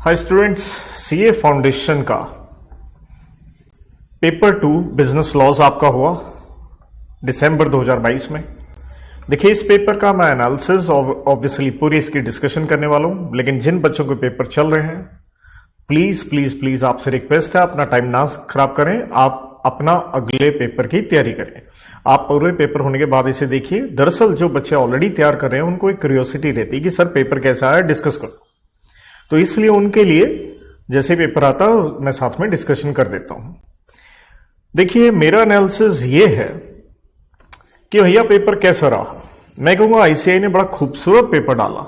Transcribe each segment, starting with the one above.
Hi students, CA foundation का paper 2 business laws आपका हुआ दिसंबर 2022 में। देखिए, इस पेपर का मैं एनालिसिस ऑब्वियसली पूरी इसकी डिस्कशन करने वाला हूं, लेकिन जिन बच्चों के पेपर चल रहे हैं प्लीज प्लीज प्लीज आपसे रिक्वेस्ट है, अपना टाइम ना खराब करें, आप अपना अगले पेपर की तैयारी करें। आप पूरे पेपर होने के बाद इसे देखिए। दरअसल जो बच्चे ऑलरेडी तैयार कर रहे हैं उनको एक क्यूरियोसिटी रहती है कि सर पेपर कैसा है, डिस्कस करो, तो इसलिए उनके लिए जैसे पेपर आता है मैं साथ में डिस्कशन कर देता हूं। देखिए, मेरा एनालिसिस ये है कि भैया पेपर कैसा रहा। मैं कहूंगा आईसीआई ने बड़ा खूबसूरत पेपर डाला।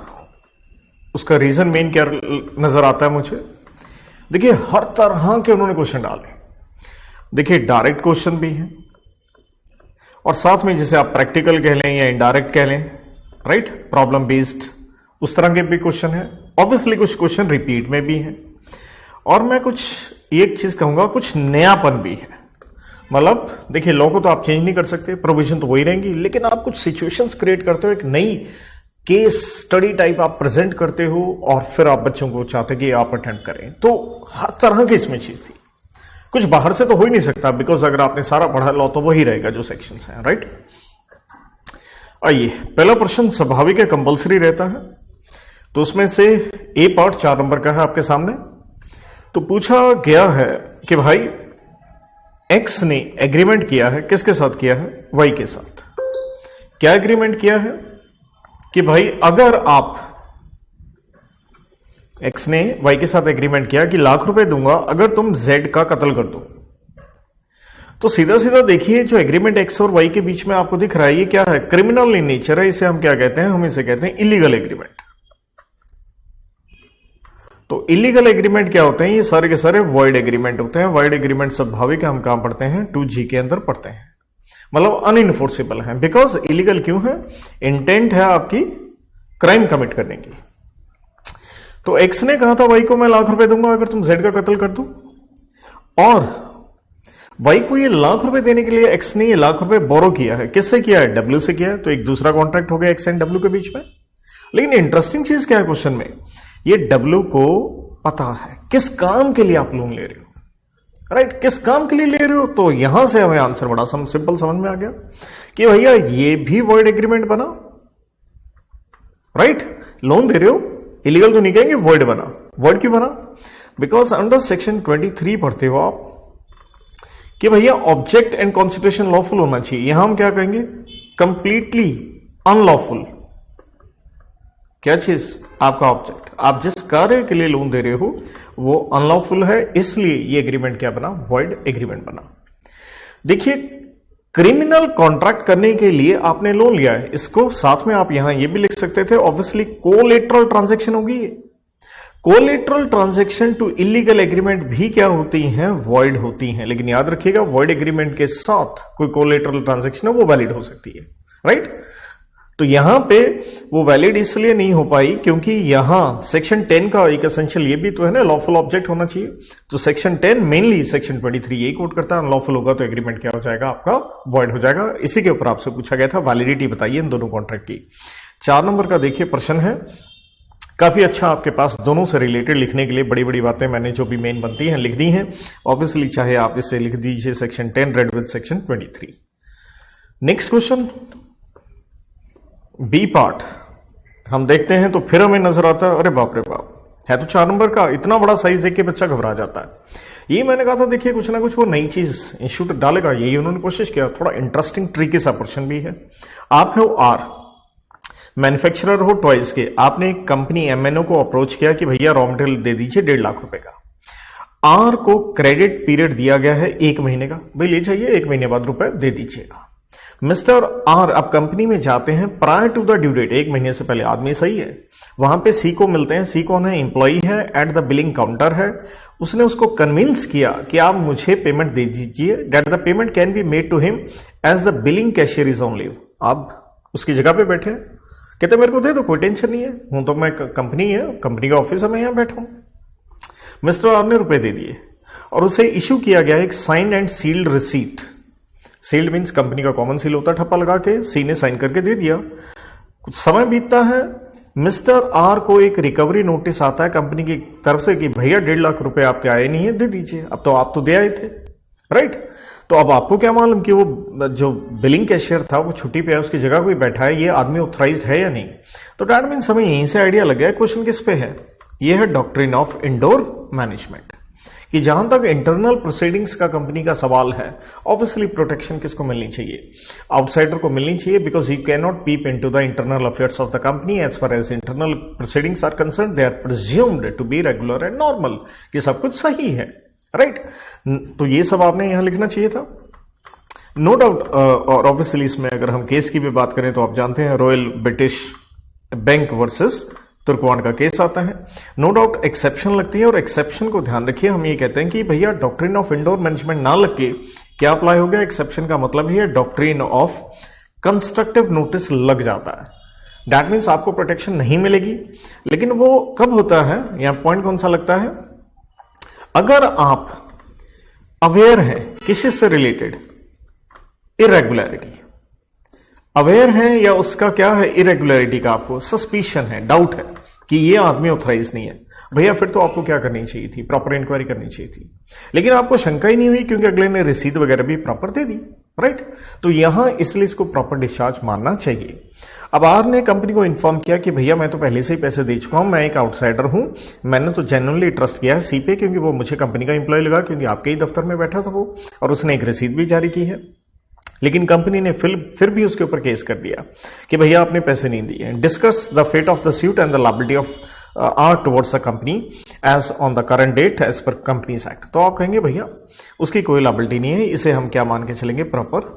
उसका रीजन मेन क्या नजर आता है मुझे, देखिए हर तरह के उन्होंने क्वेश्चन डाले। देखिए, डायरेक्ट क्वेश्चन भी है और साथ में जिसे आप प्रैक्टिकल कह लें या इनडायरेक्ट कह लें, राइट, प्रॉब्लम बेस्ड, उस तरह के भी क्वेश्चन है। ऑब्वियसली कुछ क्वेश्चन रिपीट में भी है और मैं कुछ एक चीज कहूंगा, कुछ नयापन भी है। मतलब देखिए, लॉ को तो आप चेंज नहीं कर सकते, प्रोविजन तो वही रहेंगी, लेकिन आप कुछ सिचुएशंस क्रिएट करते हो, एक नई केस स्टडी टाइप आप प्रेजेंट करते हो और फिर आप बच्चों को चाहते कि आप अटेम्प्ट करें। तो हर तरह की इसमें चीज थी, कुछ बाहर से तो हो ही नहीं सकता, बिकॉज अगर आपने सारा पढ़ा लॉ तो वही रहेगा जो सेक्शंस हैं, राइट। आइए, पहला प्रश्न स्वाभाविक है, कंपल्सरी रहता है, तो उसमें से ए पार्ट 4 नंबर का है आपके सामने। तो पूछा गया है कि भाई एक्स ने एग्रीमेंट किया है, किसके साथ किया है, वाई के साथ। क्या एग्रीमेंट किया है कि भाई अगर आप, एक्स ने वाई के साथ एग्रीमेंट किया कि ₹1,00,000 दूंगा अगर तुम जेड का कत्ल कर दो। तो सीधा सीधा देखिए, जो एग्रीमेंट एक्स और वाई के बीच में आपको दिख रहा है ये क्या है, क्रिमिनल इन नेचर है। इसे हम क्या कहते हैं, हम इसे कहते हैं इलीगल एग्रीमेंट। तो इलीगल एग्रीमेंट क्या होते हैं, ये सारे के सारे वॉइड एग्रीमेंट होते हैं। वॉइड एग्रीमेंट स्वाभाविक है, हम कहां पढ़ते हैं, 2G के अंदर पढ़ते हैं। मतलब अनइनफोर्सेबल है, बिकॉज इलीगल क्यों है, इंटेंट है आपकी क्राइम कमिट करने की। तो एक्स ने कहा था वाई को मैं ₹1,00,000 दूंगा अगर तुम जेड का कत्ल कर दो, और वाई को ये ₹1,00,000 देने के लिए एक्स ने ये ₹1,00,000 बोरो किया है। किससे किया है, डब्ल्यू से किया है। तो एक दूसरा कॉन्ट्रैक्ट हो गया एक्स एंड डब्ल्यू के बीच में। लेकिन इंटरेस्टिंग चीज क्या है क्वेश्चन में, ये डब्ल्यू को पता है किस काम के लिए आप लोन ले रहे हो, राइट, किस काम के लिए ले रहे हो। तो यहां से हमें आंसर बड़ा सिंपल समझ में आ गया कि भैया ये भी वॉइड एग्रीमेंट बना, राइट। लोन दे रहे हो, इलीगल तो नहीं कहेंगे, वॉइड बना। वॉइड क्यों बना, बिकॉज अंडर सेक्शन 23 पढ़ते हो आप कि भैया ऑब्जेक्ट एंड कॉन्सिडरेशन लॉफुल होना चाहिए। यहां हम क्या कहेंगे, कंप्लीटली अनलॉफुल। क्या चीज, आपका ऑब्जेक्ट, आप जिस कार्य के लिए लोन दे रहे हो वो अनलॉफुल है, इसलिए ये एग्रीमेंट क्या बना, वॉइड एग्रीमेंट बना। देखिए, क्रिमिनल कॉन्ट्रैक्ट करने के लिए आपने लोन लिया है, इसको साथ में आप यहां ये भी लिख सकते थे, ऑब्वियसली कोलेटरल ट्रांजैक्शन होगी। Collateral transaction to illegal agreement भी क्या होती हैं, वॉइड होती हैं। लेकिन याद रखिएगा, वॉइड एग्रीमेंट के साथ कोई कोलेटरल ट्रांजैक्शन है वो वैलिड हो सकती है, राइट। तो यहां पे वो वैलिड इसलिए नहीं हो पाई क्योंकि यहां सेक्शन 10 का एक एसेंशियल ये भी तो है ना, लॉफुल ऑब्जेक्ट होना चाहिए। तो सेक्शन 10 मेनली सेक्शन 23 यही कोट करता है, अनलॉफुल होगा तो एग्रीमेंट क्या हो जाएगा, आपका वॉइड हो जाएगा। इसी के ऊपर आपसे पूछा गया था वैलिडिटी बताइए इन दोनों कॉन्ट्रैक्ट की। 4 नंबर का देखिए प्रश्न है, काफी अच्छा आपके पास दोनों से रिलेटेड लिखने के लिए बड़ी बड़ी बातें मैंने जो भी मेन बनती हैं लिख दी हैं। ऑब्वियसली चाहे आप इसे लिख दीजिए section 10 read with section 23। Next question B part हम देखते हैं तो फिर हमें नजर आता है, अरे बाप रे बाप, है तो 4 नंबर का, इतना बड़ा साइज देख के बच्चा घबरा जाता है। ये मैंने कहा था देखिए कुछ ना कुछ वो नई चीज इंस्टीट्यूट डालेगा, यही उन्होंने कोशिश किया। थोड़ा इंटरेस्टिंग ट्रिकी सा प्रश्न भी है। आप हो आर, मैन्युफैक्चरर हो टॉयज के, आपने एक कंपनी एमएनओ को अप्रोच किया कि भैया रॉ मटेरियल दे दीजिए ₹1,50,000 का। आर को क्रेडिट पीरियड दिया गया है 1 महीने का, भाई ले जाइए 1 महीने बाद रुपए दे दीजिएगा। मिस्टर आर अब कंपनी में जाते हैं prior to the due date, 1 महीने से पहले, आदमी सही है। वहां पे सी को मिलते हैं, सी कौन है, एम्प्लॉई है, एट द बिलिंग काउंटर है। उसने उसको कन्विंस किया कि आप मुझे पेमेंट दे दीजिए, that the payment can be made to him as the billing cashier is on leave. आप उसकी जगह पे बैठे हैं, कहते मेरे को दे दो, कोई टेंशन नहीं है, हूं तो मैं कंपनी है, कंपनी का ऑफिस है, मैं यहां बैठा हूं। मिस्टर आर ने रुपए दे दिए और उसे इश्यू किया गया एक signed and sealed receipt. Sealed means company का कॉमन सील होता है, ठप्पा लगा के, सी ने साइन करके दे दिया। कुछ समय बीतता है, मिस्टर आर को एक रिकवरी नोटिस आता है कंपनी की तरफ से कि भैया 1.5 लाख रुपए आपके आए नहीं है, दे दीजिए। अब तो आप तो दे आए थे, राइट? तो अब आपको क्या मालूम कि वो जो बिलिंग कैशियर था वो छुट्टी पे है, उसकी जगह कोई बैठा है, ये आदमी ऑथराइज्ड है या नहीं? तो दैट मीन्स हमें यहीं से आइडिया लग गया क्वेश्चन किस पे है। ये है डॉक्ट्रिन ऑफ इंडोर मैनेजमेंट, कि जहां तक इंटरनल प्रोसीडिंग्स का कंपनी का सवाल है, ऑब्वियसली प्रोटेक्शन किसको मिलनी चाहिए? आउटसाइडर को मिलनी चाहिए, because you can not peep into the internal affairs of the company. As far as internal proceedings are concern, they are presumed to be regular and normal, कि सब कुछ सही है, राइट? तो ये सब आपने यहां लिखना चाहिए था, नो डाउट। और ऑब्वियसली इसमें अगर हम केस की भी बात करें तो आप जानते हैं रॉयल ब्रिटिश बैंक वर्सेस तुर्कवान का केस आता है। नो डाउट एक्सेप्शन लगती है, और एक्सेप्शन को ध्यान रखिए, हम ये कहते हैं कि भैया डॉक्ट्रिन ऑफ इंडोर मैनेजमेंट ना लग के क्या अप्लाई हो गया? एक्सेप्शन का मतलब ही है डॉक्ट्रिन ऑफ कंस्ट्रक्टिव नोटिस लग जाता है। दैट मीन्स आपको प्रोटेक्शन नहीं मिलेगी, लेकिन वो कब होता है? यहां पॉइंट कौन सा लगता है? अगर आप अवेयर हैं किसी से रिलेटेड इरेगुलरिटी, अवेयर है या उसका क्या है इरेगुलरिटी का आपको सस्पिशन है, डाउट है कि ये आदमी ऑथराइज नहीं है, भैया फिर तो आपको क्या करनी चाहिए थी? प्रॉपर इंक्वायरी करनी चाहिए थी। लेकिन आपको शंका ही नहीं हुई क्योंकि अगले ने रसीद वगैरह भी प्रॉपर दे दी, राइट? तो यहां इसलिए इसको प्रॉपर डिस्चार्ज मानना चाहिए। अब आर ने कंपनी को इन्फॉर्म किया कि भैया मैं तो पहले से ही पैसे दे चुका हूं, मैं एक आउटसाइडर हूं, मैंने तो जेन्युइनली ट्रस्ट किया है सी पे, क्योंकि वो मुझे कंपनी का इंप्लॉय लगा, क्योंकि आपके ही दफ्तर में बैठा था वो, और उसने एक रसीद भी जारी की है। लेकिन कंपनी ने फिर भी उसके ऊपर केस कर दिया कि भैया आपने पैसे नहीं दिए। Discuss the fate of the suit and the liability of R towards the company as on the current date as per companies act. तो आप कहेंगे भैया उसकी कोई लायबिलिटी नहीं है, इसे हम क्या मान के चलेंगे? Proper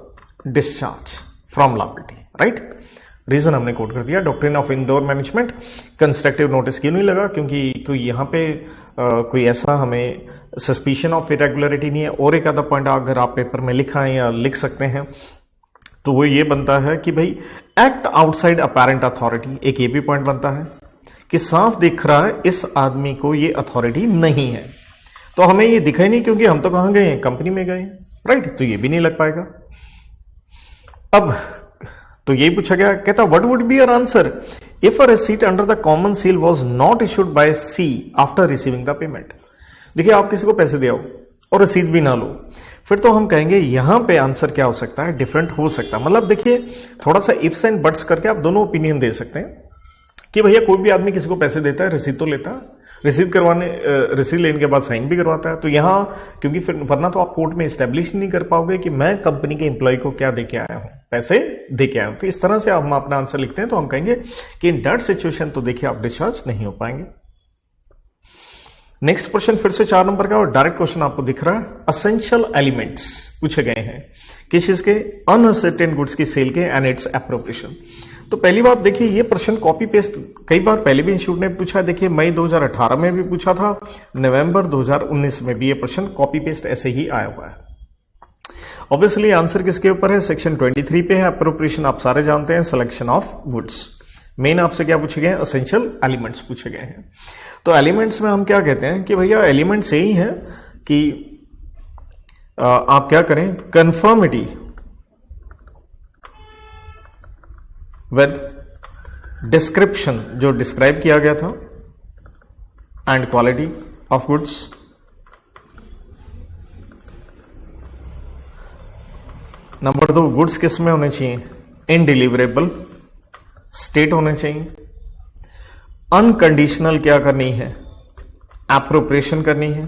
discharge from liability, right? Reason हमने कोट कर दिया, doctrine of indoor management. Constructive notice क्यों नहीं लगा? क्योंकि यहां पे कोई ऐसा हमें सस्पिशन ऑफ इरेगुलरिटी नहीं है। और एक आधा पॉइंट अगर आप पेपर में लिखा है या लिख सकते हैं तो वो ये बनता है कि भाई एक्ट आउटसाइड अपेरेंट अथॉरिटी। एक ये भी पॉइंट बनता है कि साफ दिख रहा है इस आदमी को ये अथॉरिटी नहीं है, तो हमें ये दिखा ही नहीं, क्योंकि हम तो कहां गए हैं? कंपनी में गए, राइट? तो ये भी नहीं लग पाएगा। अब तो यही पूछा गया, कहता what would be your answer if a receipt under the common seal was not issued by C after receiving the payment. देखिए आप किसी को पैसे दे आओ और रसीद भी ना लो, फिर तो हम कहेंगे यहां पे आंसर क्या हो सकता है? डिफरेंट हो सकता है। मतलब देखिए थोड़ा सा इफ्स एंड बट्स करके आप दोनों ओपिनियन दे सकते हैं कि भैया कोई भी आदमी किसी को पैसे देता है, रसीद तो लेता है, रसीद लेने के बाद साइन भी करवाता है। तो यहां क्योंकि फिर वरना तो आप कोर्ट में स्टैब्लिश नहीं कर पाओगे कि मैं कंपनी के एम्प्लॉय को क्या दे के आया हूं, पैसे दे के आया हूं। तो इस तरह से हम अपना आंसर लिखते हैं तो हम कहेंगे कि इन दैट सिचुएशन तो देखिए आप डिस्चार्ज नहीं हो पाएंगे। नेक्स्ट क्वेश्चन फिर से 4 नंबर का, और डायरेक्ट क्वेश्चन आपको दिख रहा है। असेंशियल एलिमेंट्स पूछे गए हैं किस चीज के? अनसर्टेन गुड्स की सेल के एंड इट्स एप्रोप्रिएशन। तो पहली बात देखिए ये प्रश्न कॉपी पेस्ट कई बार पहले भी इंस्टीट्यूट ने पूछा। देखिए मई 2018 में भी पूछा था, नवंबर 2019 में भी ये प्रश्न कॉपी पेस्ट ऐसे ही आया हुआ है। ऑब्वियसली आंसर किसके ऊपर है? सेक्शन 23 पे है। एप्रोप्रिएशन आप सारे जानते हैं, सिलेक्शन ऑफ गुड्स। मेन आपसे क्या पूछे गए हैं? असेंशियल एलिमेंट्स पूछे गए हैं। तो एलिमेंट्स में हम क्या कहते हैं कि भैया एलिमेंट्स यही है कि आप क्या करें? कंफर्मिटी विद डिस्क्रिप्शन जो डिस्क्राइब किया गया था and quality of goods. Number 2 goods किस में होने चाहिए? इनडिलीवरेबल स्टेट होने चाहिए। अनकंडीशनल क्या करनी है? एप्रोप्रिएशन करनी है।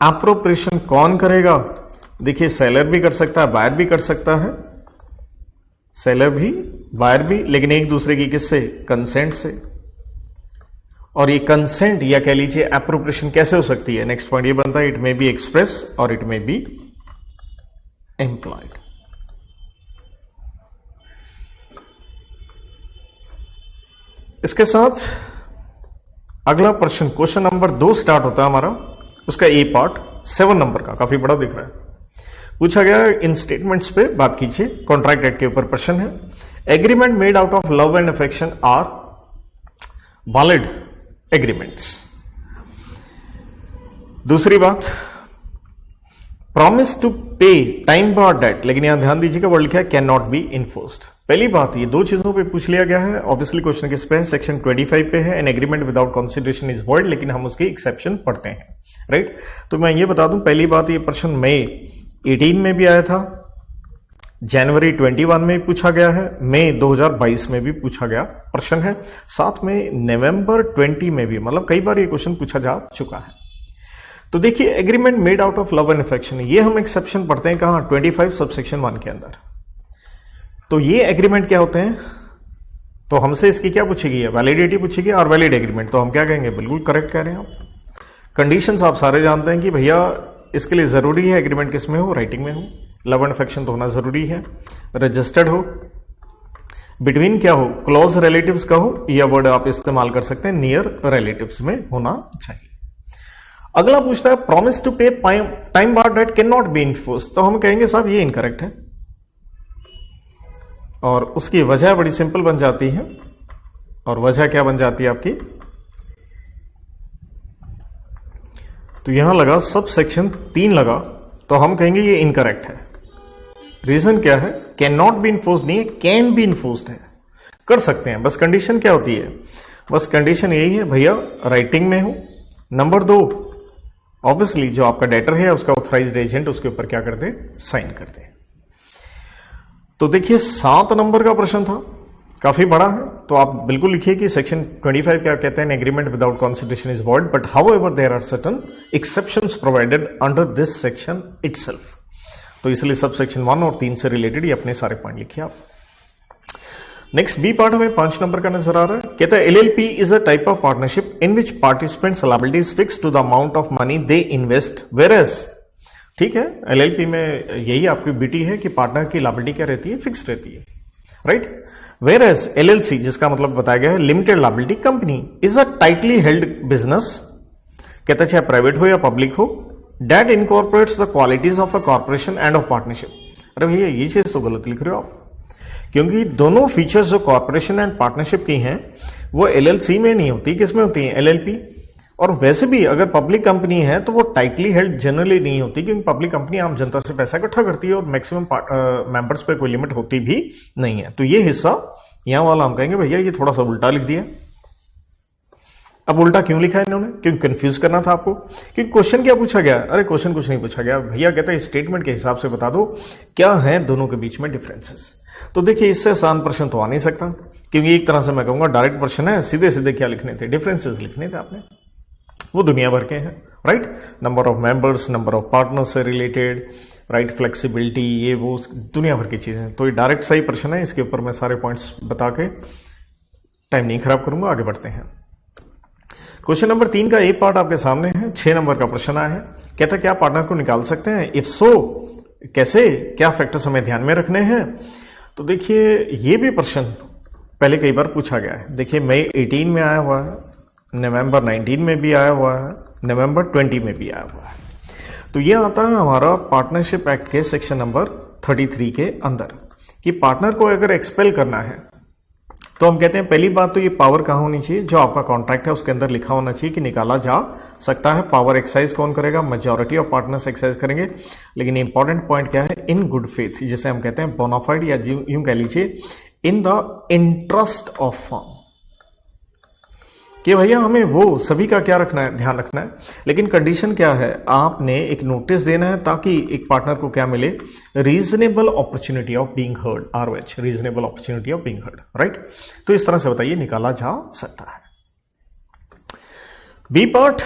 एप्रोप्रिएशन कौन करेगा? देखिए सेलर भी कर सकता है, बायर भी कर सकता है, सेलर भी बायर भी, लेकिन एक दूसरे की किससे? कंसेंट से। और ये कंसेंट या कह लीजिए एप्रोप्रिएशन कैसे हो सकती है? नेक्स्ट पॉइंट ये बनता है, इट मे बी एक्सप्रेस और इट मे बी एम्प्लॉयड। इसके साथ अगला प्रश्न क्वेश्चन नंबर 2 स्टार्ट होता है हमारा, उसका ए पार्ट 7 नंबर का, काफी बड़ा दिख रहा है। पूछा गया इन स्टेटमेंट्स पे बात कीजिए। कॉन्ट्रैक्ट एक्ट के ऊपर प्रश्न है। Agreement made out of love and affection are valid agreements. दूसरी बात, promise to pay time bound date, लेकिन यहां ध्यान दीजिएगा वर्ड लिखा है कैन नॉट बी इन्फोर्स्ड। पहली बात, ये दो चीजों पे पूछ लिया गया है। ऑब्वियसली क्वेश्चन किस पे है? सेक्शन 25 पे है, an agreement without consideration is void, लेकिन हम उसकी एक्सेप्शन पढ़ते हैं, राइट। तो मैं ये बता दूं, पहली बात, ये प्रश्न मई 18 में भी आया था, जनवरी 21 में पूछा गया है, मई 2022 में भी पूछा गया प्रश्न है, साथ में नवंबर 20 में भी, मतलब कई बार ये क्वेश्चन पूछा जा चुका है। तो देखिए, agreement made out of love and affection, ये हम एक्सेप्शन पढ़ते हैं कहां? 25 सबसेक्शन 1 के अंदर। तो ये एग्रीमेंट क्या होते हैं? तो हमसे इसकी क्या पूछेगी? वैलिडिटी पूछेगी, और वैलिड एग्रीमेंट। तो हम क्या कहेंगे? बिल्कुल करेक्ट कह रहे हैं आप। कंडीशंस आप सारे जानते हैं कि भैया इसके लिए जरूरी है एग्रीमेंट किस में हो? राइटिंग में हो। लव एंड अफेक्शन तो होना जरूरी है, रजिस्टर्ड हो, बिटवीन क्या हो? क्लोज रिलेटिव्स का हो, या वर्ड आप इस्तेमाल कर सकते हैं नियर रिलेटिव्स में होना चाहिए। अगला पूछता है promise to pay time bar date can not be enforce. तो हम कहेंगे साहब ये इनकरेक्ट है, और उसकी वजह बड़ी सिंपल बन जाती है। और वजह क्या बन जाती है आपकी? तो यहां लगा सब सेक्शन 3 लगा, तो हम कहेंगे ये इनकरेक्ट है। रीजन क्या है? कैन नॉट बी इन्फोर्स्ड नहीं है, कैन बी इन्फोर्स्ड है, कर सकते हैं। बस कंडीशन क्या होती है? बस कंडीशन यही है भैया राइटिंग में हो। नंबर 2, ऑब्वियसली जो आपका डेटर है उसका ऑथराइज्ड एजेंट उसके ऊपर क्या कर दे? साइन कर दे। तो देखिए 7 नंबर का प्रश्न था, काफी बड़ा है, तो आप बिल्कुल लिखिए कि सेक्शन 25 क्या कहते हैं? Agreement without consideration is void, but however there are certain exceptions provided under this section itself. तो इसलिए सब सेक्शन 1 और 3 से रिलेटेड ये अपने सारे पॉइंट लिखिए आप। नेक्स्ट बी पार्ट हमें 5 नंबर का नजर आ रहा है, कहता है LLP is a type of partnership in which participants liability is fixed to the amount of money they invest, whereas. ठीक है, एलएलपी में यही आपकी बीटी है कि पार्टनर की लायबिलिटी क्या रहती है? फिक्स्ड रहती है, राइट। वेयरएज एलएलसी, जिसका मतलब बताया गया है limited liability company, is a tightly held business, कहता है चाहे प्राइवेट हो या पब्लिक हो, that incorporates the qualities of a corporation end of partnership. अरे भैया ये चीज तो गलत लिख रहे हो आप, क्योंकि दोनों फीचर्स जो कॉर्पोरेशन एंड पार्टनरशिप की हैं वो एलएलसी में नहीं होती, किसमें होती है? एलएलपी। और वैसे भी अगर पब्लिक कंपनी है तो वो टाइटली हेल्ड जनरली नहीं होती, क्योंकि पब्लिक कंपनी आम जनता से पैसा इकट्ठा करती है और मैक्सिमम मेंबर्स पे कोई लिमिट होती भी नहीं है। तो ये हिस्सा यहां वाला हम कहेंगे भैया ये थोड़ा सा उल्टा लिख दिया। अब उल्टा क्यों लिखा है इन्होंने? क्योंकि कंफ्यूज करना था आपको। क्योंकि क्वेश्चन क्या पूछा गया? अरे क्वेश्चन कुछ नहीं पूछा गया भैया, कहता है स्टेटमेंट के हिसाब से बता दो क्या है दोनों के बीच में डिफरेंसेस। तो देखिए इससे आसान प्रश्न तो आ नहीं सकता, क्योंकि एक तरह से मैं कहूंगा डायरेक्ट प्रश्न है, सीधे सीधे क्या लिखने थे? डिफरेंसेस लिखने थे आपने, वो दुनिया भर के हैं, right. Number of members, number of partners से रिलेटेड, राइट, फ्लेक्सिबिलिटी, ये वो दुनिया भर की चीजें। तो ये डायरेक्ट सही प्रश्न है, इसके ऊपर मैं सारे पॉइंट्स बता के टाइम नहीं खराब करूंगा, आगे बढ़ते हैं। क्वेश्चन नंबर 3 का ए पार्ट आपके सामने है, 6 नंबर का प्रश्न आया है, कहता क्या पार्टनर को निकाल सकते हैं? इफ सो कैसे, क्या फैक्टर्स हमें ध्यान में रखने हैं? तो देखिए ये भी प्रश्न पहले कई बार पूछा गया है। देखिए मई 18 में आया हुआ है, नवंबर 19 में भी आया हुआ है, नवंबर 20 में भी आया हुआ है। तो ये आता है हमारा पार्टनरशिप एक्ट के सेक्शन नंबर 33 के अंदर, कि पार्टनर को अगर एक्सपेल करना है तो हम कहते हैं पहली बात तो ये पावर कहां होनी चाहिए? जो आपका कॉन्ट्रैक्ट है उसके अंदर लिखा होना चाहिए कि निकाला जा सकता है। पावर एक्सरसाइज कौन करेगा? मेजॉरिटी ऑफ पार्टनर्स एक्सरसाइज करेंगे। लेकिन इंपॉर्टेंट पॉइंट क्या है? इन गुड फेथ, जिसे हम कहते हैं बोनाफाइड, या यूं कह लीजिए in the interest of firm, कि भैया हमें वो सभी का क्या रखना है? ध्यान रखना है। लेकिन कंडीशन क्या है? आपने एक नोटिस देना है ताकि एक पार्टनर को क्या मिले? Reasonable opportunity of being heard, ROH, reasonable opportunity of being heard, right. तो इस तरह से बताइए निकाला जा सकता है। बी पार्ट,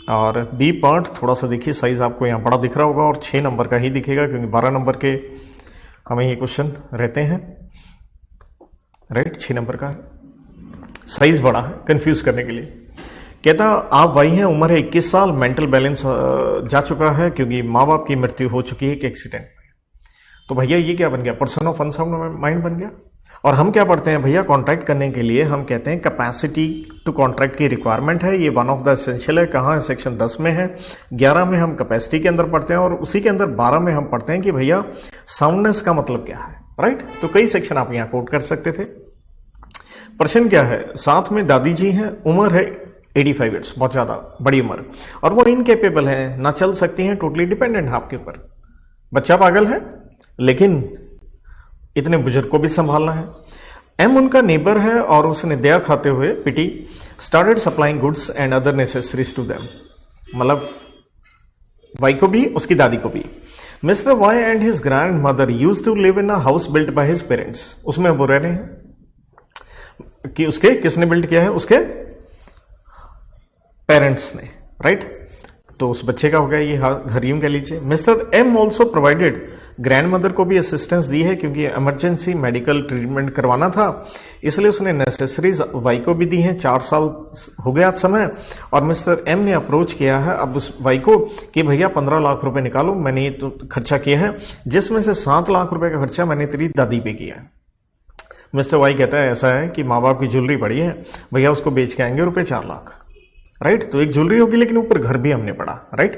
और बी पार्ट थोड़ा सा देखिए साइज आपको यहां बड़ा दिख रहा होगा और 6 नंबर का ही दिखेगा, क्योंकि 12 नंबर के हमें ये क्वेश्चन रहते हैं, राइट। 6 नंबर का साइज बड़ा है कंफ्यूज करने के लिए। कहता आप भाई हैं, उम्र है 21 साल, मेंटल बैलेंस जा चुका है क्योंकि माँ बाप की मृत्यु हो चुकी है एक एक्सीडेंट में। तो भैया ये क्या बन गया? पर्सन ऑफ अनसाउंड माइंड बन गया। और हम क्या पढ़ते हैं भैया? कॉन्ट्रैक्ट करने के लिए हम कहते हैं कैपेसिटी टू कॉन्ट्रैक्ट की रिक्वायरमेंट है, ये वन ऑफ द एसेंशियल है। कहाँ है? सेक्शन 10 में है। 11 में हम कैपेसिटी के अंदर पढ़ते हैं, और उसी के अंदर 12 में हम पढ़ते हैं कि भैया साउंडनेस का मतलब क्या है, राइट। तो कई सेक्शन आप यहां कोट कर सकते थे। प्रश्न क्या है? साथ में दादी जी हैं, उम्र है 85 ईयर्स, बहुत ज्यादा बड़ी उम्र, और वो इनकेपेबल है, ना चल सकती हैं, टोटली डिपेंडेंट है आपके ऊपर। बच्चा पागल है, लेकिन इतने बुजुर्ग को भी संभालना है। एम उनका नेबर है और उसने दया खाते हुए pity started supplying goods and other necessaries to them, मतलब वाई को भी उसकी दादी को भी। Mister Y and his grandmother used to live in a house built by his parents, उसमें वो रह रहे हैं कि उसके किसने बिल्ड किया है, उसके पेरेंट्स ने, राइट। तो उस बच्चे का हो गया ये घर, यूं कह लीजिए। Mister am also provided, grand mother को भी असिस्टेंस दी है क्योंकि इमरजेंसी मेडिकल ट्रीटमेंट करवाना था, इसलिए उसने नेसेसरीज वाई को भी दी हैं। 4 साल हो गया समय, और मिस्टर एम ने अप्रोच किया है अब उस वाई को कि भैया 15 लाख रुपए निकालो, मैंने ये तो खर्चा किया है, जिसमें से 7 लाख रुपए का खर्चा मैंने तेरी दादी पे किया है। मिस्टर वाई कहता है ऐसा है कि माँ बाप की ज्वेलरी पड़ी है भैया, उसको बेच के आएंगे रुपए 4 लाख, राइट। तो एक ज्वेलरी होगी लेकिन ऊपर घर भी हमने पड़ा, राइट।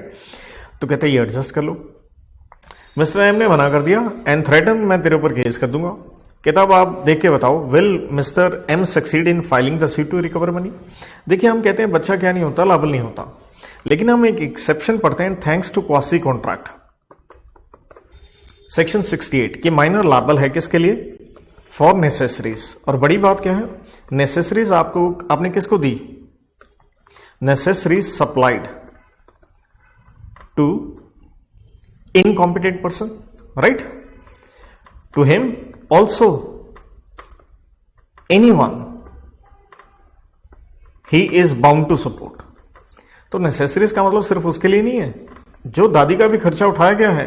तो कहते हैं ये एडजस्ट कर लो। मिस्टर एम ने मना कर दिया एंड थ्रेटन, मैं तेरे ऊपर केस कर दूंगा। कहता अब आप देख के बताओ, will mister M succeed in filing the suit to recover money. देखिए हम कहते हैं बच्चा क्या नहीं होता, लाबल नहीं होता, लेकिन हम एक एक्सेप्शन पढ़ते हैं thanks to quasi contract section 68 कि माइनर लाबल है किसके लिए, फॉर नेसेसरीज। और बड़ी बात क्या है, नेसेसरीज आपने किसको दी, necessaries supplied to incompetent person, right? To him also anyone he is bound to support। तो necessaries का मतलब सिर्फ उसके लिए नहीं है, जो दादी का भी खर्चा उठाया गया है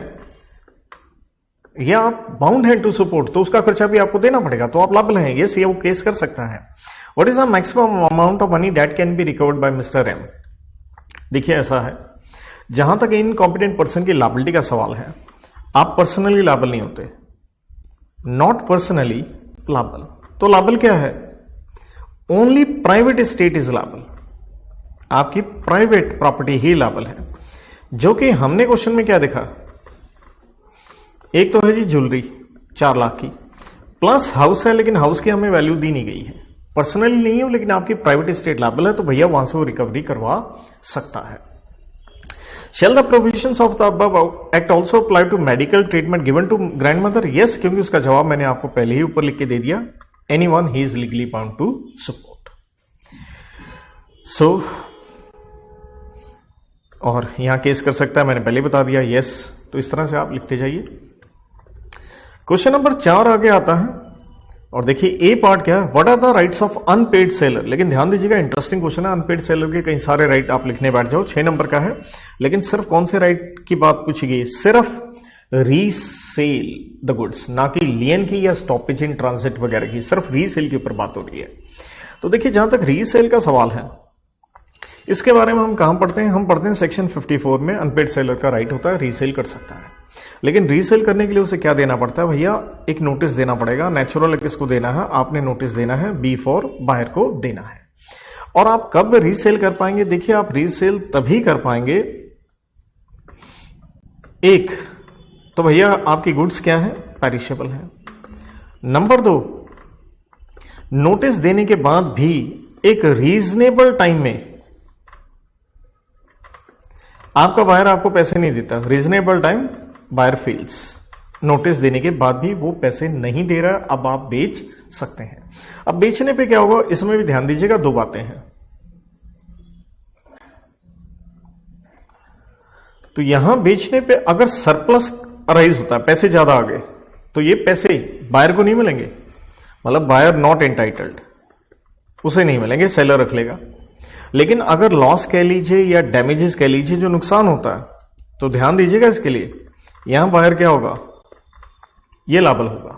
या आप बाउंड है टू सपोर्ट, तो उसका खर्चा भी आपको देना पड़ेगा, तो आप लायबल हैं। यस, ये वो केस कर सकता है। What is the maximum amount of money that can be recovered by mister M. देखिए ऐसा है, जहां तक इनकॉम्पिटेंट पर्सन की लायबिलिटी का सवाल है, आप पर्सनली लायबल नहीं होते, नॉट पर्सनली लायबल। तो लायबल क्या है, only private estate is liable, आपकी प्राइवेट प्रॉपर्टी ही लायबल है। जो कि हमने क्वेश्चन में क्या देखा, एक तो है जी ज्वेलरी 4 लाख की, प्लस हाउस है, लेकिन हाउस की हमें वैल्यू दी नहीं गई है, पर्सनली नहीं है लेकिन आपकी प्राइवेट एस्टेट लायबल है, तो भैया वहां से वो रिकवरी करवा सकता है। Shall the provisions of the above act also apply to medical treatment given to grand mother. Yes, क्योंकि उसका जवाब मैंने आपको पहले ही ऊपर लिख के दे दिया, anyone he is legally bound to support. So और यहां केस कर सकता है, मैंने पहले बता दिया। यस, तो इस तरह से आप लिखते जाइए। क्वेश्चन नंबर 4 आगे आता है, और देखिए ए पार्ट क्या है, what are the rights of unpaid seller. लेकिन ध्यान दीजिएगा, इंटरेस्टिंग क्वेश्चन है, अनपेड सेलर के कई सारे राइट आप लिखने बैठ जाओ। 6 नंबर का है, लेकिन सिर्फ कौन से राइट की बात पूछी गई, सिर्फ रीसेल द गुड्स, ना कि लियन की या स्टॉपेज इन ट्रांजिट वगैरह की, सिर्फ रीसेल के ऊपर बात हो रही है। तो देखिए जहां तक रीसेल का सवाल है, इसके बारे में हम कहां पढ़ते हैं, हम पढ़ते हैं सेक्शन 54 में अनपेड सेलर का राइट होता है, रीसेल कर सकता है। लेकिन रीसेल करने के लिए उसे क्या देना पड़ता है भैया, एक नोटिस देना पड़ेगा। नेचुरल किसको देना है, आपने नोटिस देना है, बी फॉर बायर को देना है। और आप कब रीसेल कर पाएंगे, देखिए आप रीसेल तभी कर पाएंगे, एक तो भैया आपकी गुड्स क्या है, पेरिशेबल है। नंबर 2, नोटिस देने के बाद भी एक रीजनेबल टाइम में आपका बायर आपको पैसे नहीं देता, reasonable time buyer feels, notice देने के बाद भी वो पैसे नहीं दे रहा, अब आप बेच सकते हैं। अब बेचने पे क्या होगा, इसमें भी ध्यान दीजिएगा, 2 बातें हैं। तो यहां बेचने पे अगर सरप्लस अराइज होता है, पैसे ज्यादा आ गए, तो ये पैसे बायर को नहीं मिलेंगे, मतलब बायर नॉट एंटाइटल्ड, उसे नहीं मिलेंगे, सेलर रख लेगा। लेकिन अगर लॉस कह लीजिए या डैमेजेस कह लीजिए, जो नुकसान होता है, तो ध्यान दीजिएगा इसके लिए, यहां बायर क्या होगा, ये लायबल होगा।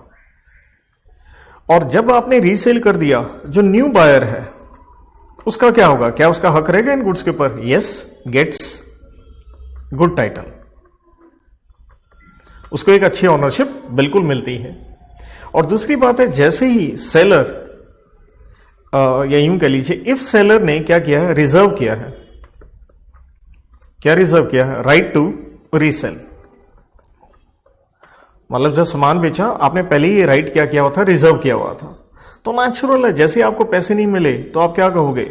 और जब आपने रीसेल कर दिया, जो न्यू बायर है उसका क्या होगा, क्या उसका हक रहेगा इन गुड्स के ऊपर, यस, गेट्स गुड टाइटल, उसको एक अच्छी ऑनरशिप बिल्कुल मिलती है। और दूसरी बात है, जैसे ही सेलर या यूं कह लीजिए, इफ सेलर ने क्या किया है, रिजर्व किया है, क्या रिजर्व किया है, राइट टू रीसेल, मतलब जो सामान बेचा आपने पहले ही राइट क्या किया हुआ था, रिजर्व किया हुआ था। तो नेचुरल है, जैसे आपको पैसे नहीं मिले तो आप क्या कहोगे,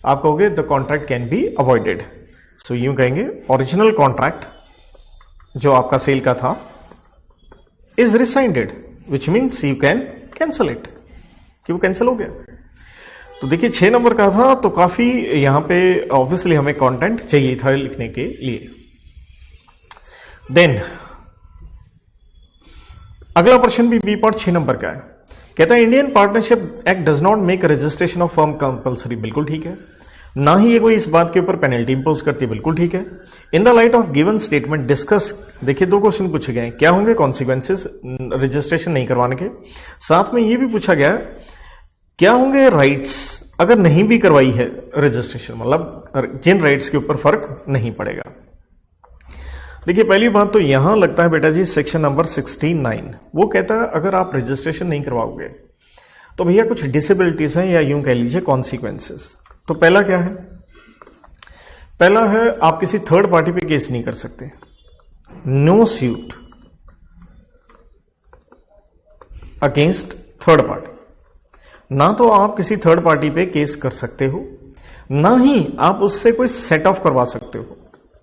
आप कहोगे the contract can be avoided. So यूं कहेंगे, ओरिजिनल कॉन्ट्रैक्ट जो आपका सेल का था is rescinded, which means you can cancel it, कि वो कैंसिल हो गया। तो देखिए 6 नंबर का था, तो काफी यहां पे ऑब्वियसली हमें कंटेंट चाहिए था लिखने के लिए। देन अगला प्रश्न भी बी पार्ट 6 नंबर का है। कहता है Indian partnership act does not make registration of firm compulsory, बिल्कुल ठीक है। ना ही ये कोई इस बात के ऊपर पेनल्टी इंपोज करती है, बिल्कुल ठीक है। In the light of given statement discuss, देखिए 2 क्वेश्चन पूछे गए, क्या होंगे कॉन्सिक्वेंसेस रजिस्ट्रेशन नहीं करवाने के, साथ में ये भी पूछा गया क्या होंगे राइट्स अगर नहीं भी करवाई है रजिस्ट्रेशन, मतलब जिन राइट्स के ऊपर फर्क नहीं पड़ेगा। देखिए पहली बात तो यहां लगता है बेटा जी सेक्शन नंबर 69, वो कहता है अगर आप रजिस्ट्रेशन नहीं करवाओगे तो भैया कुछ डिसेबिलिटीज हैं, या यूं कह लीजिए कॉन्सिक्वेंसेस। तो पहला क्या है, पहला है आप किसी थर्ड पार्टी पे केस नहीं कर सकते, no suit against third party. ना तो आप किसी थर्ड पार्टी पे केस कर सकते हो, ना ही आप उससे कोई सेट ऑफ करवा सकते हो,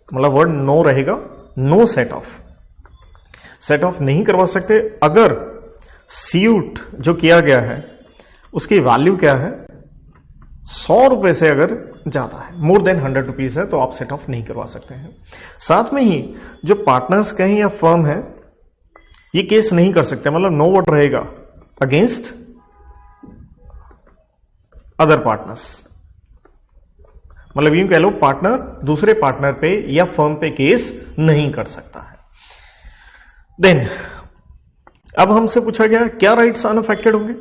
मतलब वर्ड नो रहेगा, no set off, set off नहीं करवा सकते। अगर सूट जो किया गया है उसकी वैल्यू क्या है, 100 रुपए से अगर ज्यादा है, मोर देन 100 रुपीज है, तो आप सेट ऑफ नहीं करवा सकते हैं। साथ में ही जो पार्टनर्स कहें या फर्म है ये केस नहीं कर सकते, मतलब नो वोट रहेगा अगेंस्ट अदर पार्टनर्स, मतलब यूं कह लो पार्टनर दूसरे पार्टनर पे या फर्म पे केस नहीं कर सकता है। देन अब हमसे पूछा गया क्या राइट्स अनअफेक्टेड होंगे।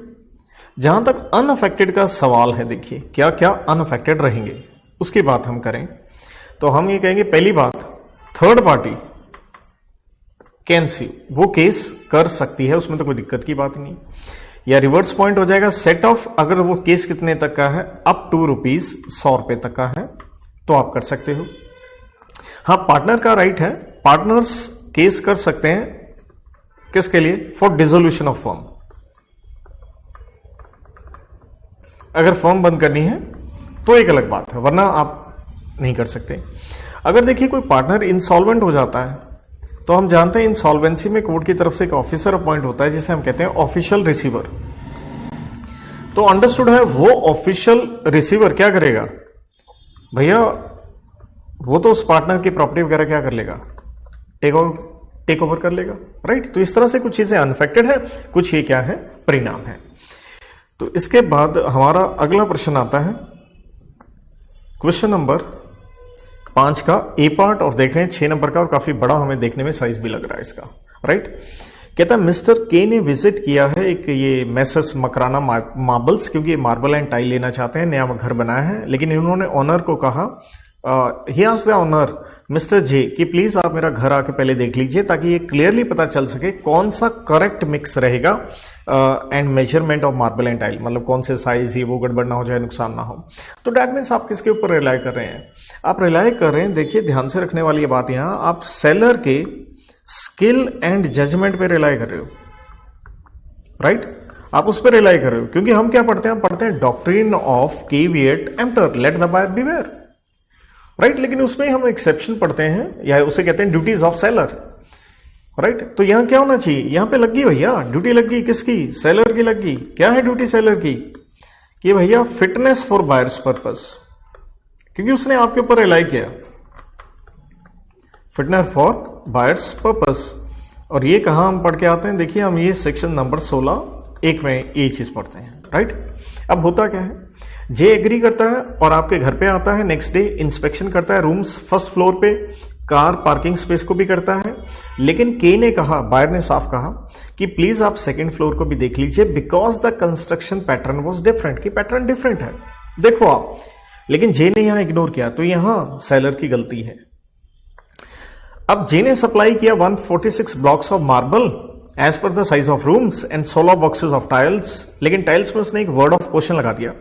जहां तक अनअफेक्टेड का सवाल है, देखिए क्या क्या अनअफेक्टेड रहेंगे उसकी बात हम करें तो हम ये कहेंगे पहली बात, थर्ड पार्टी कैन सी, वो केस कर सकती है, उसमें तो कोई दिक्कत की बात नहीं। या रिवर्स पॉइंट हो जाएगा सेट ऑफ, अगर वो केस कितने तक का है, अप टू रुपीज 100 रुपए तक का है तो आप कर सकते हो। हाँ पार्टनर का राइट है, पार्टनर्स केस कर सकते हैं किसके लिए, फॉर डिसोल्यूशन ऑफ फर्म, अगर फर्म बंद करनी है तो एक अलग बात है, वरना आप नहीं कर सकते। अगर देखिए कोई पार्टनर इंसॉल्वेंट हो जाता है तो हम जानते हैं इंसॉल्वेंसी में कोर्ट की तरफ से एक ऑफिसर अपॉइंट होता है जिसे हम कहते हैं ऑफिशियल रिसीवर। तो अंडरस्टूड है वो ऑफिशियल रिसीवर क्या करेगा भैया, वो तो उस पार्टनर की प्रॉपर्टी वगैरह क्या कर लेगा, टेक ओवर कर लेगा, राइट। तो इस तरह से कुछ चीजें अनफेक्टेड है, कुछ ये क्या है परिणाम है। तो इसके बाद हमारा अगला प्रश्न आता है क्वेश्चन नंबर 5 का ए पार्ट, और देख रहे हैं 6 नंबर का, और काफी बड़ा हमें देखने में साइज भी लग रहा है इसका, राइट। कहता है मिस्टर के ने विजिट किया है एक ये मैसेस मकराना मार्बल्स, क्योंकि मार्बल एंड टाइल लेना चाहते हैं, नया घर बनाया है, लेकिन इन्होंने ऑनर को कहा, he asked the owner mister J कि प्लीज आप मेरा घर आके पहले देख लीजिए ताकि ये क्लियरली पता चल सके कौन सा करेक्ट मिक्स रहेगा and measurement of marble and tile, मतलब कौन से साइज ये वो गड़बड़ ना हो जाए, नुकसान ना हो। तो डैट मीन्स आप किसके ऊपर रिलाई कर रहे हैं, आप रिलाई कर रहे हैं, देखिए ध्यान से रखने वाली ये बात यहां, आप सेलर के स्किल एंड जजमेंट पे रिलाई कर रहे हो, राइट, आप उस पर रिलाई कर रहे हो, क्योंकि हम क्या पढ़ते हैं, हम पढ़ते हैं doctrine of caveat emptor, let the buyer beware, right. लेकिन उसमें हम एक्सेप्शन पढ़ते हैं, या उसे कहते हैं ड्यूटीज ऑफ सेलर, राइट। तो यहां क्या होना चाहिए, यहां पे लगी भैया ड्यूटी लगी किसकी, सेलर की लगी। क्या है ड्यूटी सेलर की, कि भैया फिटनेस फॉर बायर्स पर्पस, क्योंकि उसने आपके ऊपर रिलाई किया, फिटनेस फॉर बायर्स पर्पस। और ये कहां हम पढ़ के आते हैं, देखिए हम ये सेक्शन नंबर 16(1) में ये चीज पढ़ते हैं, राइट। अब होता क्या है, जे एग्री करता है और आपके घर पे आता है, नेक्स्ट डे इंस्पेक्शन करता है रूम्स फर्स्ट फ्लोर पे, कार पार्किंग स्पेस को भी करता है, लेकिन के ने कहा, बायर ने साफ कहा कि प्लीज आप सेकंड फ्लोर को भी देख लीजिए because the construction pattern was different, कि पैटर्न डिफरेंट है, देखो आप। लेकिन जे ने यहां इग्नोर किया, तो यहां सेलर की गलती है। अब जे ने सप्लाई किया 146 blocks of marble as per the size of rooms and 16 boxes of tiles, लेकिन टाइल्स में उसने एक वर्ड ऑफ क्वेश्चन लगा दिया,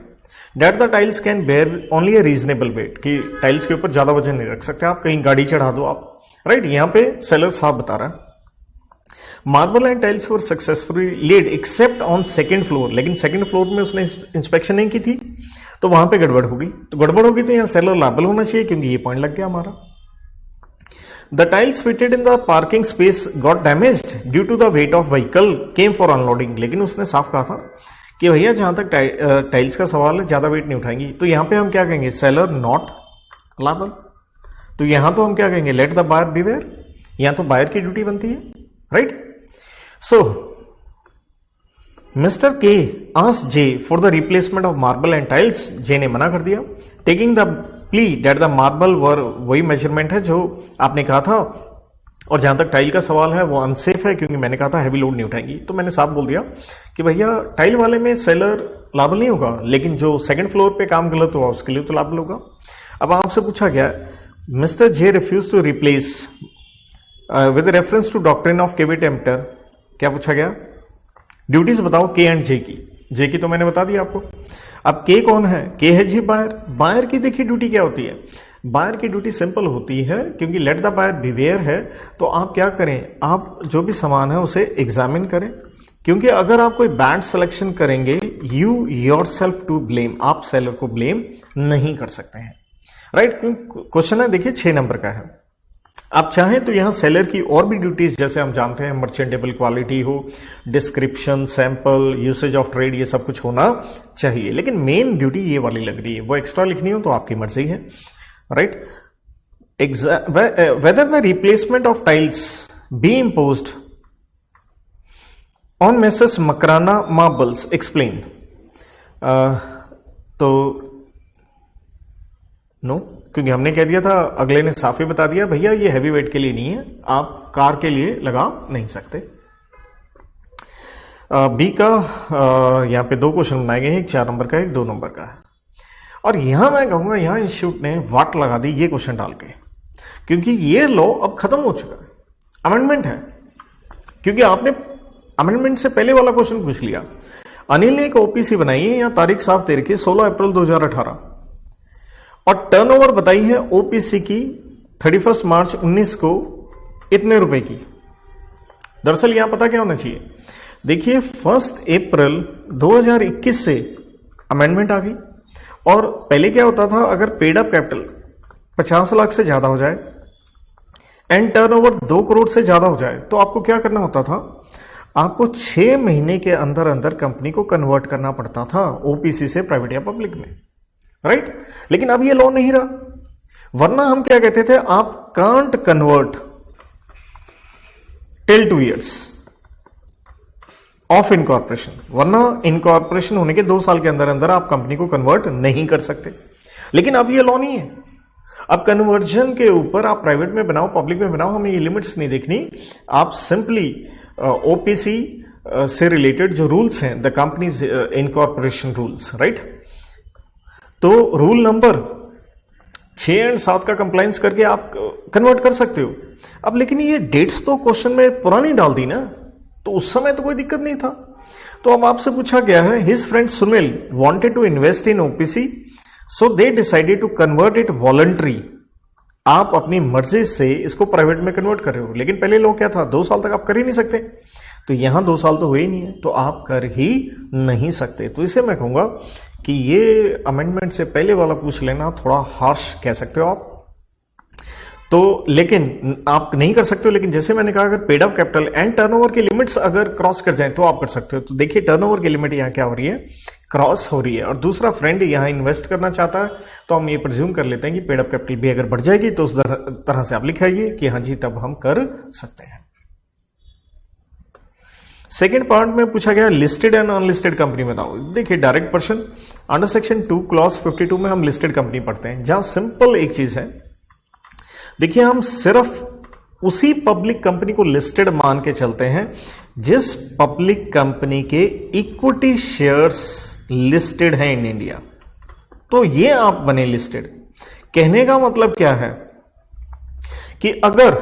that the tiles can bear only a reasonable weight, कि टाइल्स के ऊपर ज्यादा वजन नहीं रख सकते आप, कहीं गाड़ी चढ़ा दो आप, राइट। यहां पे सेलर साहब बता रहा है marble and tiles were successfully laid except on second floor, लेकिन सेकंड फ्लोर में उसने इंस्पेक्शन नहीं की थी, तो वहां पे गड़बड़ होगी, तो गड़बड़ होगी तो यहां सेलर लायबल होना चाहिए, क्योंकि ये पॉइंट लग गया हमारा। The tiles fitted in the parking space got damaged due to the weight of vehicle came for unloading. लेकिन उसने साफ कहा था कि भैया जहां तक टाइल्स का सवाल है ज्यादा वेट नहीं उठाएंगी, तो यहां पे हम क्या कहेंगे, सेलर नॉट लायबल। तो यहां तो हम क्या कहेंगे, लेट द बायर बिवेयर, यहां तो बायर की ड्यूटी बनती है, right. So mister K asked J for the replacement of marble and tiles. J ने मना कर दिया, taking the plea that the marble were वही मेजरमेंट है जो आपने कहा था, और जहां तक टाइल का सवाल है वो अनसेफ है क्योंकि मैंने कहा था हैवी लोड नहीं उठाएंगी। तो मैंने साफ बोल दिया कि भैया टाइल वाले में सेलर लायबल नहीं होगा, लेकिन जो सेकंड फ्लोर पे काम गलत हुआ उसके लिए तो लायबल होगा। अब आपसे पूछा गया mister J refuse to replace with reference to doctrine of caveat emptor. क्या पूछा गया, ड्यूटीज बताओ के एंड जे की। जे की तो मैंने बता दिया आपको। अब के कौन है, के है जी बायर। बायर की देखिए ड्यूटी क्या होती है, बायर की ड्यूटी सिंपल होती है, क्योंकि लेट द बायर बिवेयर है तो आप क्या करें, आप जो भी सामान है उसे एग्जामिन करें, क्योंकि अगर आप कोई बैड सिलेक्शन करेंगे यू योरसेल्फ टू ब्लेम, आप सेलर को ब्लेम नहीं कर सकते हैं, राइट। क्वेश्चन है देखिए 6 नंबर का है। आप चाहें तो यहां सेलर की और भी ड्यूटीज जैसे हम जानते हैं मर्चेंटेबल क्वालिटी हो, description, sample, usage of trade, ये सब कुछ होना चाहिए, लेकिन मेन ड्यूटी ये वाली लग रही है। वो एक्स्ट्रा लिखनी हो तो आपकी मर्जी है, right. Whether the replacement of tiles be imposed on messrs Makrana marbles explain. तो नो, क्योंकि हमने कह दिया था, अगले ने साफ ही बता दिया भैया ये हैवी वेट के लिए नहीं है, आप कार के लिए लगा नहीं सकते। बी का यहां पे 2 क्वेश्चन बनाए गए हैं, एक 4 नंबर का, एक 2 नंबर का है। और यहां मैं कहूंगा यहां इंस्टीट्यूट ने वाट लगा दी ये क्वेश्चन डाल के, क्योंकि ये लॉ अब खत्म हो चुका है, अमेंडमेंट है। क्योंकि आपने अमेंडमेंट से पहले वाला क्वेश्चन पूछ लिया, अनिल ने एक ओपीसी बनाई है, यहां तारीख साफ दे रखी है 16 अप्रैल 2018, और टर्नओवर बताई है ओपीसी की 31 मार्च 19 को इतने रुपए की। दरअसल यहां पता क्या होना चाहिए, देखिए 1 अप्रैल 2021 से अमेंडमेंट आ गई, और पहले क्या होता था, अगर पेड अप कैपिटल 50 लाख से ज्यादा हो जाए एंड टर्नओवर 2 करोड़ से ज्यादा हो जाए तो आपको क्या करना होता था, आपको 6 महीने के अंदर अंदर कंपनी को कन्वर्ट करना पड़ता था ओपीसी से प्राइवेट या पब्लिक में, राइट। लेकिन अब ये लॉ नहीं रहा, वरना हम क्या कहते थे, आप can't convert till 2 years of incorporation, वरना इनकॉर्पोरेशन होने के 2 साल के अंदर अंदर आप कंपनी को कन्वर्ट नहीं कर सकते। लेकिन अब ये लॉ नहीं है, अब कन्वर्जन के ऊपर आप प्राइवेट में बनाओ पब्लिक में बनाओ, हमें ये लिमिट्स नहीं देखनी, आप सिंपली ओपीसी से रिलेटेड जो रूल्स हैं, the companies incorporation rules, right. तो रूल नंबर 6 और 7 का कंप्लायंस करके आप कन्वर्ट कर सकते हो। अब लेकिन ये डेट्स तो क्वेश्चन में पुरानी डाल दी ना, तो उस समय तो कोई दिक्कत नहीं था। तो अब आपसे पूछा गया है, his friend Sunil wanted to invest in OPC so they decided to convert it voluntary. आप अपनी मर्जी से इसको प्राइवेट में कन्वर्ट कर रहे हो, लेकिन पहले लोग क्या था, 2 साल तक आप कर ही नहीं सकते, तो यहां 2 साल तो हुए ही नहीं है, तो आप कर ही नहीं सकते। तो इसे मैं कहूंगा कि ये अमेंडमेंट से पहले वाला पूछ लेना थोड़ा हार्श कह सकते हो आप, तो लेकिन आप नहीं कर सकते हो। लेकिन जैसे मैंने कहा, अगर paid up capital and turnover की लिमिट्स अगर क्रॉस कर जाए तो आप कर सकते हो। तो देखिए टर्नओवर की लिमिट यहां क्या हो रही है, क्रॉस हो रही है, और दूसरा फ्रेंड यहां इन्वेस्ट करना चाहता है, तो हम ये प्रिज्यूम कर लेते हैं कि पेड अप कैपिटल भी अगर बढ़ जाएगी तो उस तरह से आप लिखाइए कि हाँ जी तब हम कर सकते हैं। सेकेंड पार्ट में पूछा गया लिस्टेड एंड अनलिस्टेड कंपनी बताओ। देखिए direct person under section 2 clause 52 में हम लिस्टेड कंपनी पढ़ते हैं, जहां सिंपल एक चीज है, देखिए हम सिर्फ उसी पब्लिक कंपनी को लिस्टेड मान के चलते हैं जिस पब्लिक कंपनी के इक्विटी शेयर्स लिस्टेड हैं इन इंडिया, तो ये आप बने लिस्टेड। कहने का मतलब क्या है कि अगर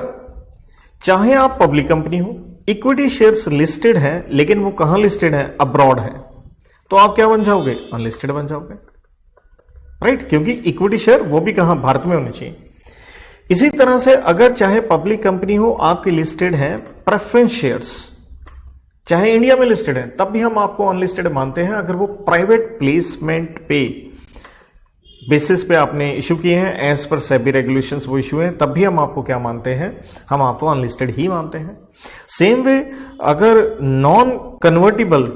चाहे आप पब्लिक कंपनी हो, इक्विटी शेयर्स लिस्टेड हैं, लेकिन वो कहां लिस्टेड है, अब्रॉड है, तो आप क्या बन जाओगे, अनलिस्टेड बन जाओगे, राइट। क्योंकि इक्विटी शेयर वो भी कहां, भारत में होने चाहिए। इसी तरह से अगर चाहे पब्लिक कंपनी हो, आपकी लिस्टेड है प्रेफरेंस शेयर्स, चाहे इंडिया में लिस्टेड है, तब भी हम आपको अनलिस्टेड मानते हैं अगर वो प्राइवेट प्लेसमेंट पे बेसिस पे आपने इशू किए हैं, एज पर सेबी रेगुलेशंस वो इशू हैं, तब भी हम आपको क्या मानते हैं, हम आपको अनलिस्टेड ही मानते हैं। सेम वे अगर नॉन कन्वर्टिबल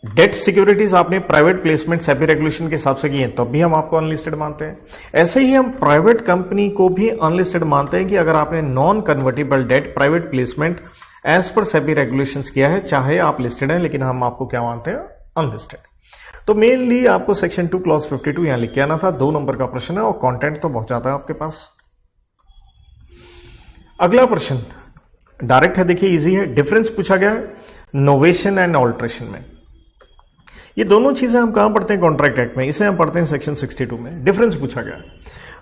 डेट सिक्योरिटीज आपने प्राइवेट प्लेसमेंट सेबी रेगुलेशन के हिसाब से किए हैं, तब भी हम आपको अनलिस्टेड मानते हैं। ऐसे ही हम प्राइवेट कंपनी को भी अनलिस्टेड मानते हैं कि अगर आपने non convertible debt private placement as per SEBI regulations किया है, चाहे आप लिस्टेड हैं, लेकिन हम आपको क्या मानते हैं, अनलिस्टेड। तो मेनली आपको सेक्शन 2 क्लॉज 52 यहां लिख के आना था। 2 नंबर का प्रश्न है और कंटेंट तो बहुत ज्यादा है आपके पास। अगला प्रश्न डायरेक्ट है, देखिए इजी है। डिफरेंस पूछा गया है नोवेशन एंड ऑल्ट्रेशन में। ये दोनों चीजें हम कहां पढ़ते हैं, कॉन्ट्रैक्ट एक्ट में, इसे हम पढ़ते हैं सेक्शन 62 में। डिफरेंस पूछा गया।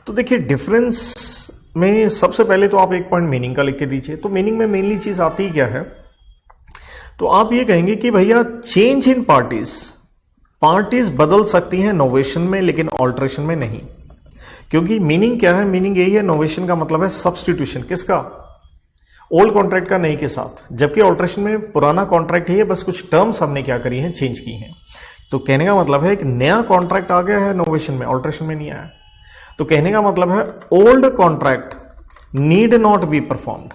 तो देखिए डिफरेंस में सबसे पहले तो आप एक पॉइंट मीनिंग का लिख के दीजिए। तो मीनिंग में मेनली चीज आती ही क्या है, तो आप ये कहेंगे कि भैया चेंज इन पार्टीज बदल सकती हैं नोवेशन में, लेकिन ऑल्ट्रेशन में नहीं। क्योंकि मीनिंग क्या है, मीनिंग यही है, नोवेशन का मतलब है सब्स्टिट्यूशन, किसका, ओल्ड कॉन्ट्रैक्ट का नई के साथ, जबकि ऑल्ट्रेशन में पुराना कॉन्ट्रैक्ट ही है, बस कुछ टर्म्स हमने क्या करी हैं, चेंज की हैं। तो कहने का मतलब है कि नया कॉन्ट्रैक्ट आ गया है नोवेशन में, ऑल्ट्रेशन में नहीं आया। तो कहने का मतलब है old contract need not be performed,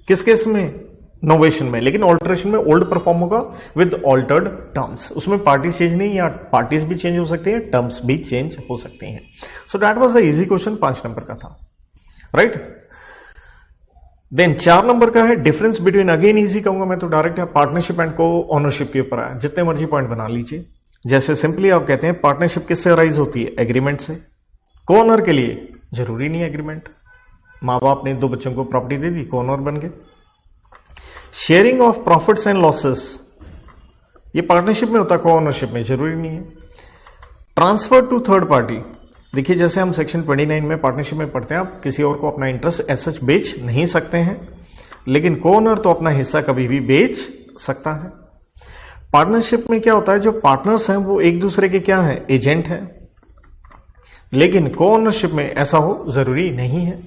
किस केस में, नोवेशन में, लेकिन ऑल्ट्रेशन में ओल्ड परफॉर्म होगा विद ऑल्टर्ड टर्म्स। उसमें पार्टी चेंज नहीं, या पार्टीज भी चेंज हो सकती हैं, टर्म्स भी चेंज हो सकती हैं। So that was the easy question, 5 number का था, राइट। देन 4 नंबर का है डिफरेंस बिटवीन, अगेन इजी कहूंगा मैं तो डायरेक्ट है, पार्टनरशिप एंड को ओनरशिप के ऊपर आया। जितने मर्जी पॉइंट बना लीजिए। जैसे सिंपली आप कहते हैं पार्टनरशिप किससे अराइज होती है, एग्रीमेंट से। को ओनर के लिए जरूरी नहीं एग्रीमेंट, माँ बाप ने 2 बच्चों को प्रॉपर्टी दे दी, को ओनर बन गए। Sharing of profits and losses, ये पार्टनरशिप में होता है, को ओनरशिप में जरूरी नहीं है। ट्रांसफर टू थर्ड पार्टी, देखिए जैसे हम सेक्शन 29 में पार्टनरशिप में पढ़ते हैं, आप किसी और को अपना इंटरेस्ट एज सच बेच नहीं सकते हैं, लेकिन को ओनर तो अपना हिस्सा कभी भी बेच सकता है। पार्टनरशिप में क्या होता है, जो पार्टनर्स हैं वो एक दूसरे के क्या हैं, एजेंट हैं, लेकिन को ओनरशिप में ऐसा हो जरूरी नहीं है।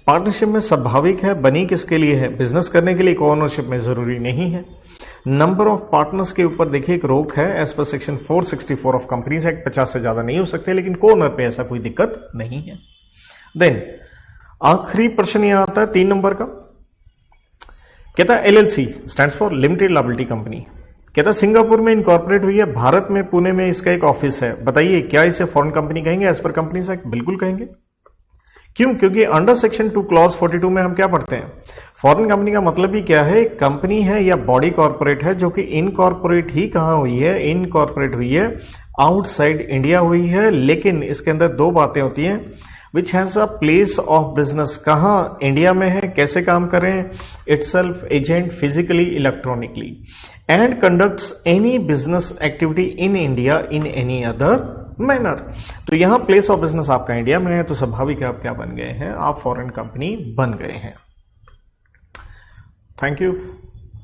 पार्टनरशिप में स्वाभाविक है, बनी किसके लिए है, बिजनेस करने के लिए, को ओनरशिप में जरूरी नहीं है। नंबर ऑफ पार्टनर्स के ऊपर देखिए एक रोक है, as per section 464 of companies act, 50 से ज्यादा नहीं हो सकते, लेकिन को ओनर पे ऐसा कोई दिक्कत नहीं है। देन आखिरी प्रश्न यहां आता है 3 नंबर का, कहता है LLC stands for limited liability company, कहता है सिंगापुर में इनकॉर्पोरेट हुई है, भारत में पुणे में इसका एक ऑफिस है, बताइए क्या इसे फॉरेन कंपनी कहेंगे एज पर कंपनीज एक्ट, बिल्कुल कहेंगे। क्यों, क्योंकि अंडर सेक्शन 2 क्लॉज 42 में हम क्या पढ़ते हैं, फॉरेन कंपनी का मतलब ही क्या है, कंपनी है या बॉडी कॉर्पोरेट है जो कि इनकॉर्पोरेट ही कहां हुई है, इनकॉर्पोरेट हुई है आउटसाइड इंडिया हुई है, लेकिन इसके अंदर 2 बातें होती हैं, which has a place of business, कहां, इंडिया में है, कैसे काम कर रहे हैं, itself agent, physically, electronically, and conducts any business activity in India in any other manner. तो यहां प्लेस ऑफ बिजनेस आपका इंडिया में है, तो स्वाभाविक है आप क्या बन गए हैं, आप फॉरेन कंपनी बन गए हैं। Thank you,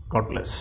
God bless.